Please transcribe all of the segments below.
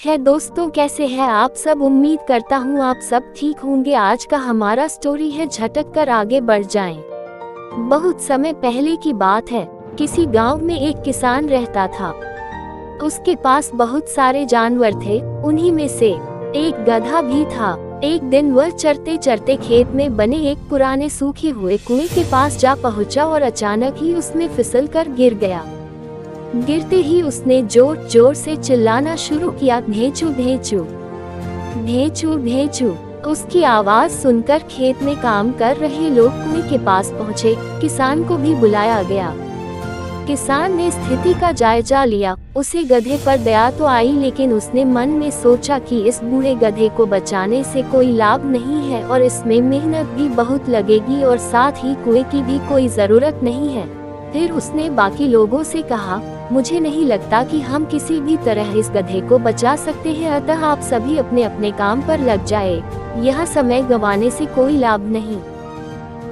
है दोस्तों, कैसे हैं आप सब। उम्मीद करता हूँ आप सब ठीक होंगे। आज का हमारा स्टोरी है झटक कर आगे बढ़ जाएं। बहुत समय पहले की बात है। किसी गांव में एक किसान रहता था। उसके पास बहुत सारे जानवर थे, उन्हीं में से एक गधा भी था। एक दिन वह चरते चरते खेत में बने एक पुराने सूखे हुए कुएं के पास जा पहुंचा और अचानक ही उसमें फिसल कर गिर गया। गिरते ही उसने जोर जोर से चिल्लाना शुरू किया, भेंचू भेंचू भेंचू भेंचू। उसकी आवाज सुनकर खेत में काम कर रहे लोग कुएं के पास पहुंचे। किसान को भी बुलाया गया। किसान ने स्थिति का जायजा लिया। उसे गधे पर दया तो आई, लेकिन उसने मन में सोचा कि इस बूढ़े गधे को बचाने से कोई लाभ नहीं है और इसमें मेहनत भी बहुत लगेगी और साथ ही कुएं की भी कोई जरूरत नहीं है। फिर उसने बाकी लोगों से कहा, मुझे नहीं लगता कि हम किसी भी तरह इस गधे को बचा सकते हैं, अतः आप सभी अपने अपने काम पर लग जाए। यह समय गंवाने से कोई लाभ नहीं।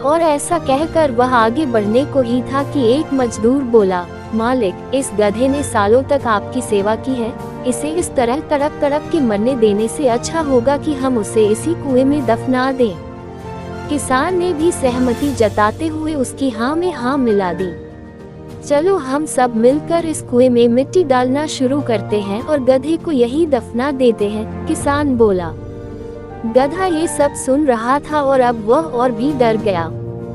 और ऐसा कहकर वह आगे बढ़ने को ही था कि एक मजदूर बोला, मालिक, इस गधे ने सालों तक आपकी सेवा की है, इसे इस तरह तड़प तड़प के मरने देने से अच्छा होगा कि हम उसे इसी कुएं में दफना दें। किसान ने भी सहमति जताते हुए उसकी हाँ में हाँ मिला दी। चलो हम सब मिलकर इस कुएं में मिट्टी डालना शुरू करते हैं और गधे को यही दफना देते हैं, किसान बोला। गधा ये सब सुन रहा था और अब वह और भी डर गया।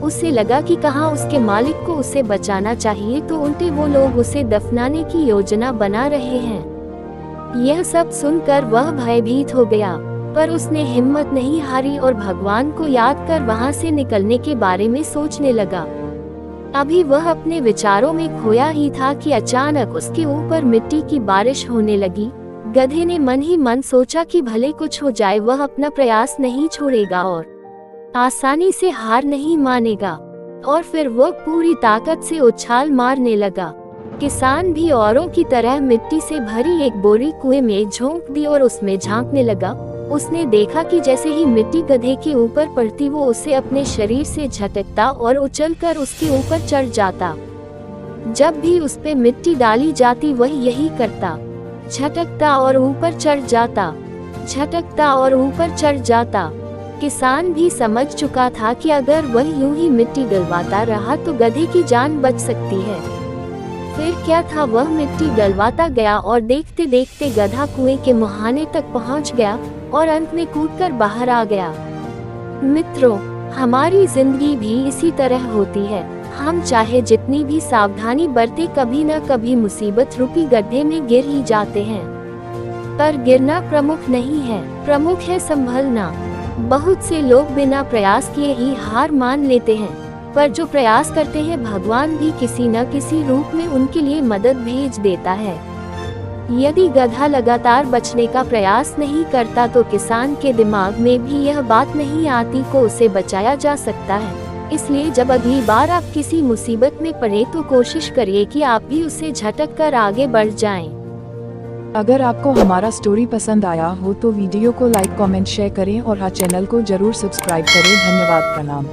उसे लगा कि कहाँ उसके मालिक को उसे बचाना चाहिए तो उल्टे वो लोग उसे दफनाने की योजना बना रहे हैं। यह सब सुनकर वह भयभीत हो गया, पर उसने हिम्मत नहीं हारी और भगवान को याद कर वहां से निकलने के बारे में सोचने लगा। अभी वह अपने विचारों में खोया ही था कि अचानक उसके ऊपर मिट्टी की बारिश होने लगी। गधे ने मन ही मन सोचा कि भले कुछ हो जाए वह अपना प्रयास नहीं छोड़ेगा और आसानी से हार नहीं मानेगा। और फिर वह पूरी ताकत से उछाल मारने लगा। किसान भी औरों की तरह मिट्टी से भरी एक बोरी कुएं में झोंक दी और उसमें झांकने लगा। उसने देखा कि जैसे ही मिट्टी गधे के ऊपर पड़ती वो उसे अपने शरीर से झटकता और उछलकर उसके ऊपर चढ़ जाता। जब भी उस पे मिट्टी डाली जाती वह यही करता, झटकता और ऊपर चढ़ जाता, झटकता और ऊपर चढ़ जाता। किसान भी समझ चुका था कि अगर वह यूं ही मिट्टी डलवाता रहा तो गधे की जान बच सकती है। फिर क्या था, वह मिट्टी डलवाता गया और देखते देखते गधा कुएं के मुहाने तक पहुंच गया और अंत में कूदकर बाहर आ गया। मित्रों, हमारी जिंदगी भी इसी तरह होती है। हम चाहे जितनी भी सावधानी बरते, कभी न कभी मुसीबत रूपी गड्ढे में गिर ही जाते हैं। पर गिरना प्रमुख नहीं है, प्रमुख है संभलना। बहुत से लोग बिना प्रयास किए ही हार मान लेते हैं, पर जो प्रयास करते हैं भगवान भी किसी न किसी रूप में उनके लिए मदद भेज देता है। यदि गधा लगातार बचने का प्रयास नहीं करता तो किसान के दिमाग में भी यह बात नहीं आती को उसे बचाया जा सकता है। इसलिए जब अगली बार आप किसी मुसीबत में पड़े तो कोशिश करिए कि आप भी उसे झटक कर आगे बढ़ जाएं। अगर आपको हमारा स्टोरी पसंद आया हो तो वीडियो को लाइक, कमेंट, शेयर करें और चैनल को जरूर सब्सक्राइब करें। धन्यवाद, प्रणाम।